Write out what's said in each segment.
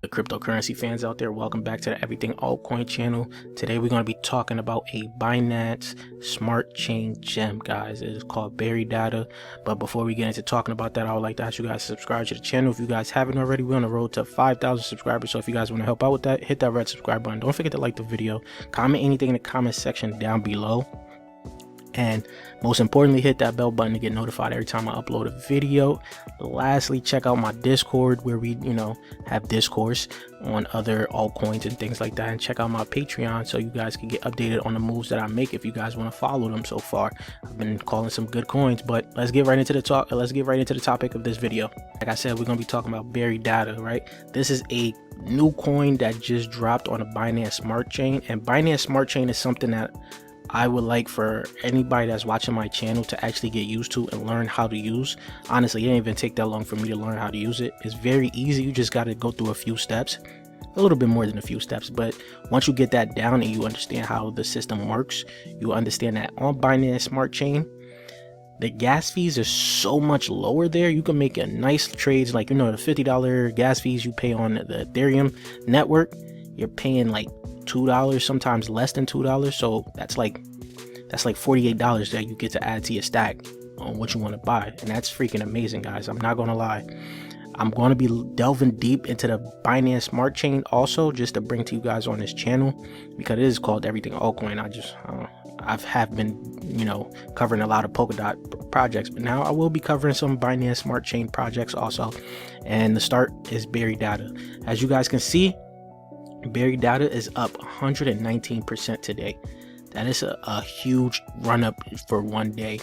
The cryptocurrency fans out there, welcome back to the Everything Altcoin channel. Today we're going to be talking about a Binance smart chain gem, guys. It is called VRY Data. But before we get into talking about that, I would like to ask you guys to subscribe to the channel if you guys haven't already. We're on the road to 5,000 subscribers, so if you guys want to help out with that, hit that red subscribe button. Don't forget to like the video, comment anything in the comment section down below, and most importantly, hit that bell button to get notified every time I upload a video. Lastly, check out my Discord where we have discourse on other altcoins and things like that, and check out my Patreon so you guys can get updated on the moves that I make if you guys want to follow them. So far I've been calling some good coins, but let's get right into the talk. Let's get right into the topic of this video. Like I said, we're going to be talking about VRY Data, right? This is a new coin that just dropped on a Binance smart chain, and Binance smart chain is something that I would like for anybody that's watching my channel to actually get used to and learn how to use. Honestly, it didn't even take that long for me to learn how to use it. It's very easy. You just got to go through a few steps, a little bit more than a few steps. But once you get that down and you understand how the system works, you understand that on Binance smart chain, the gas fees are so much lower there. You can make a nice trades like, the $50 gas fees you pay on the Ethereum network, you're paying like $2, sometimes less than $2. So that's like $48 that you get to add to your stack on what you want to buy, and that's freaking amazing, guys. I'm not gonna lie. I'm going to be delving deep into the Binance smart chain also, just to bring to you guys on this channel, because it is called Everything Altcoin. I have been covering a lot of Polkadot projects, but now I will be covering some Binance smart chain projects also. And the start is VRY Data. As you guys can see, VRY Data is up 119% today. That is a huge run up for one day,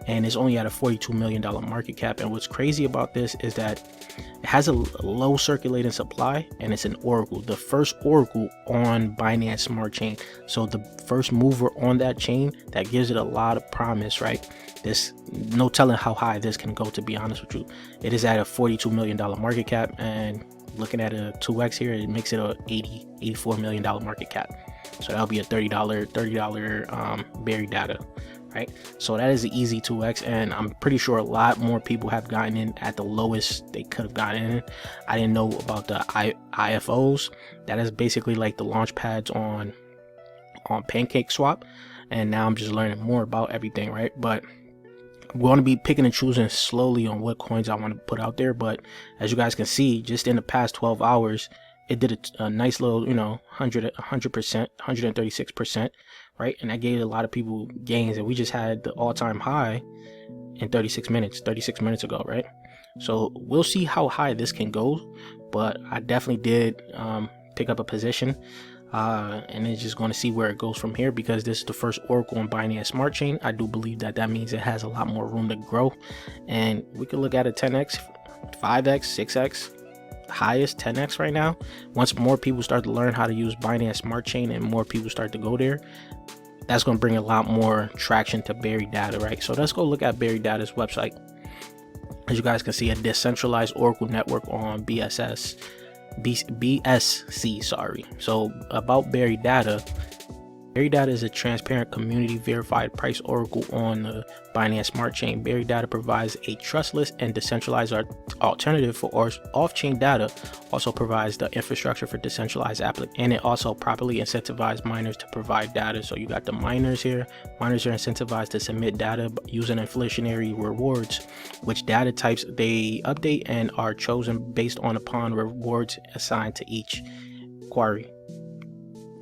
and it's only at a $42 million market cap. And what's crazy about this is that it has a low circulating supply, and it's an oracle, the first oracle on Binance smart chain. So the first mover on that chain, that gives it a lot of promise, right? This, no telling how high this can go, to be honest with you. It is at a $42 million market cap, and looking at a 2x here, it makes it a $84 million market cap. So that'll be a $30 VRY Data, right? So that is an easy 2x, and I'm pretty sure a lot more people have gotten in at the lowest they could have gotten in. I didn't know about the IFOs. That is basically like the launch pads on Kwikswap, and now I'm just learning more about everything, right? But I'm going to be picking and choosing slowly on what coins I want to put out there. But as you guys can see, just in the past 12 hours, it did a nice little 100%, 136%, right? And that gave a lot of people gains, and we just had the all-time high in 36 minutes ago, right? So we'll see how high this can go, but I definitely did pick up a position, and it's just going to see where it goes from here, because this is the first oracle on Binance smart chain. I do believe that means it has a lot more room to grow, and we could look at a 10x, 5x, 6x, highest 10x right now. Once more people start to learn how to use Binance smart chain and more people start to go there, that's going to bring a lot more traction to VRY Data, right? So let's go look at VRY Data's website. As you guys can see, a decentralized oracle network on BSC, sorry. So about VRY Data, VRY Data is a transparent, community verified price oracle on the Binance smart chain. VRY Data provides a trustless and decentralized alternative for off-chain data, also provides the infrastructure for decentralized applications, and it also properly incentivizes miners to provide data. So you got the miners here. Miners are incentivized to submit data using inflationary rewards, which data types they update and are chosen based upon rewards assigned to each query.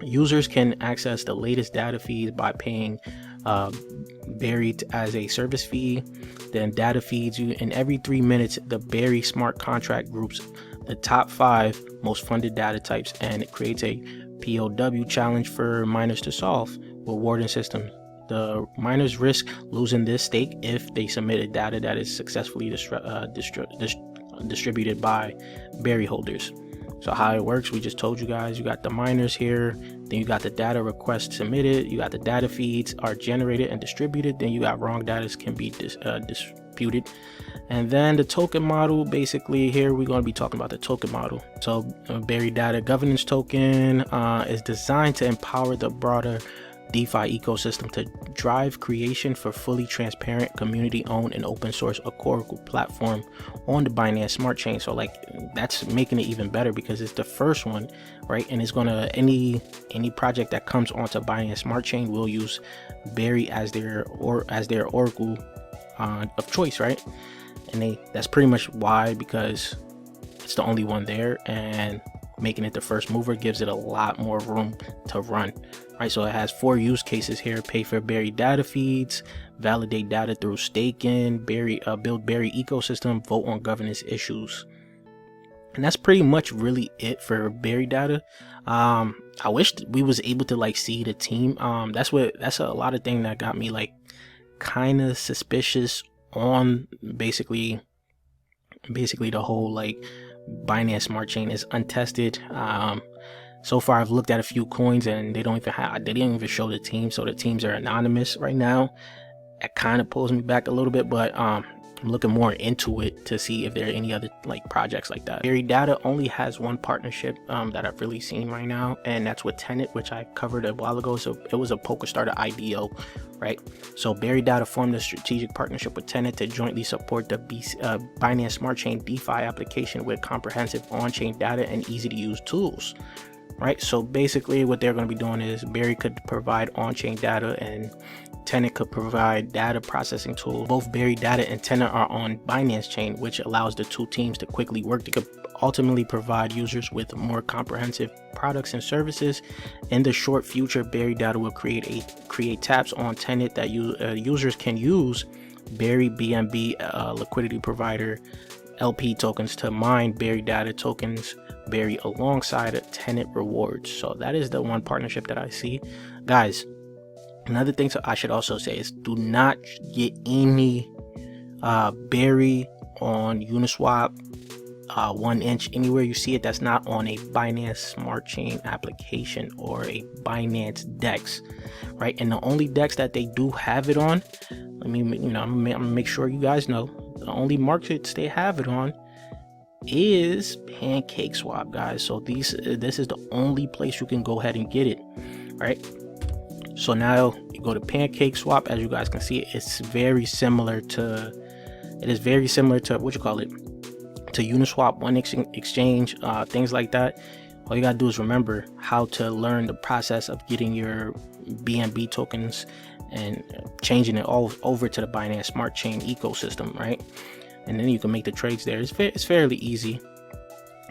Users can access the latest data feeds by paying VRY as a service fee. Then data feeds you, and every 3 minutes the VRY smart contract groups the top 5 most funded data types, and it creates a POW challenge for miners to solve. Rewarding system: the miners risk losing this stake if they submitted data that is successfully distributed by VRY holders. So how it works, we just told you guys. You got the miners here, then you got the data requests submitted, you got the data feeds are generated and distributed, then you got wrong data can be disputed, and then the token model. Basically here we're going to be talking about the token model. So VRY Data governance token is designed to empower the broader DeFi ecosystem to drive creation for fully transparent, community-owned, and open-source Oracle platform on the Binance Smart Chain. So like that's making it even better because it's the first one, right? And it's gonna any project that comes onto Binance Smart Chain will use VRY as their Oracle of choice, right? And that's pretty much why, because it's the only one there, and making it the first mover gives it a lot more room to run, right? So it has 4 use cases here: pay for VRY data feeds, validate data through staking, build VRY ecosystem, vote on governance issues. And that's pretty much really it for VRY data. I wish we was able to like see the team. That's a lot of thing that got me like kind of suspicious on basically the whole like Binance Smart Chain is untested. So far I've looked at a few coins and they didn't even show the team, so the teams are anonymous right now. It kind of pulls me back a little bit, but I'm looking more into it to see if there are any other like projects like that. VRY Data only has one partnership that I've really seen right now, and that's with Tenet, which I covered a while ago. So it was a PokerStarter IDO, right? So VRY Data formed a strategic partnership with Tenet to jointly support the Binance Smart Chain DeFi application with comprehensive on-chain data and easy to use tools, right? So basically what they're going to be doing is VRY could provide on-chain data and Tenet could provide data processing tools. Both VRY Data and Tenet are on Binance Chain, which allows the two teams to quickly work to ultimately provide users with more comprehensive products and services. In the short future, VRY Data will create tabs on Tenet that users can use VRY BNB liquidity provider LP tokens to mine VRY Data tokens VRY alongside Tenet rewards. So that is the one partnership that I see, guys. Another thing I should also say is do not get any VRY on Uniswap, 1inch, anywhere you see it that's not on a Binance Smart Chain application or a Binance DEX, right? And the only DEX that they do have it on, I'm gonna make sure you guys know, the only markets they have it on is Kwikswap, guys. So this is the only place you can go ahead and get it, right? So now you go to Kwikswap. As you guys can see, it's very similar to, what you call it, to Uniswap, One Exchange, things like that. All you gotta do is remember how to learn the process of getting your BNB tokens and changing it all over to the Binance Smart Chain ecosystem, right? And then you can make the trades there. It's fairly easy.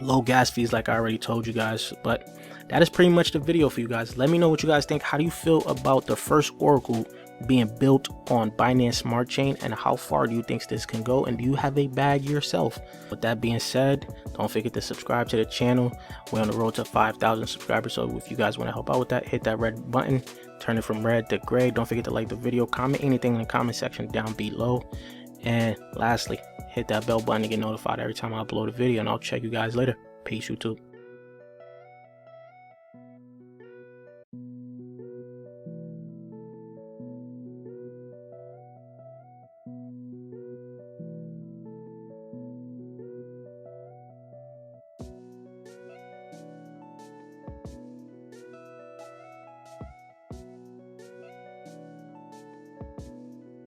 Low gas fees, like I already told you guys. But that is pretty much the video for you guys. Let me know what you guys think. How do you feel about the first Oracle being built on Binance Smart Chain, and how far do you think this can go, and do you have a bag yourself? With that being said, don't forget to subscribe to the channel. We're on the road to 5,000 subscribers, so if you guys want to help out with that, hit that red button, turn it from red to gray. Don't forget to like the video, comment anything in the comment section down below, and lastly, hit that bell button to get notified every time I upload a video, and I'll check you guys later. Peace, YouTube.